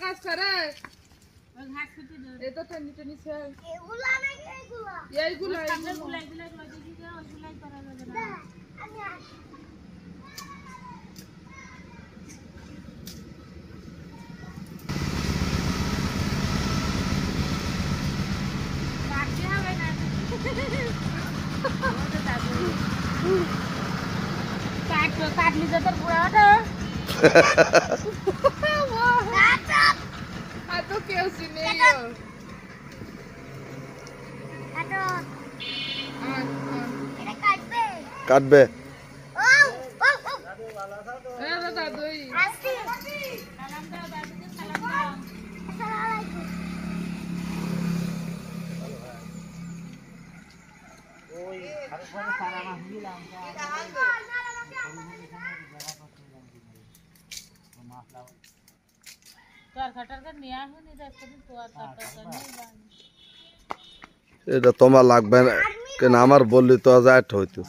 কাজ করে এটা তো নিচে নিচে এগুলা নাকি এইগুলা এইগুলা করা যাবে না কাটতে হবে না কাটলি তো তোর পুরাটা तो क्यों सुने यो अटो এটা কাটবে কাটবে ও ও ও এ দাদু আসি সালাম দাও দাদুকে সালাম দাও আসসালামু আলাইকুম ওই আরেকবার সারা মাস দিলাম এটা তোমার লাগবে না কেন আমার বললি তো আজ হইতো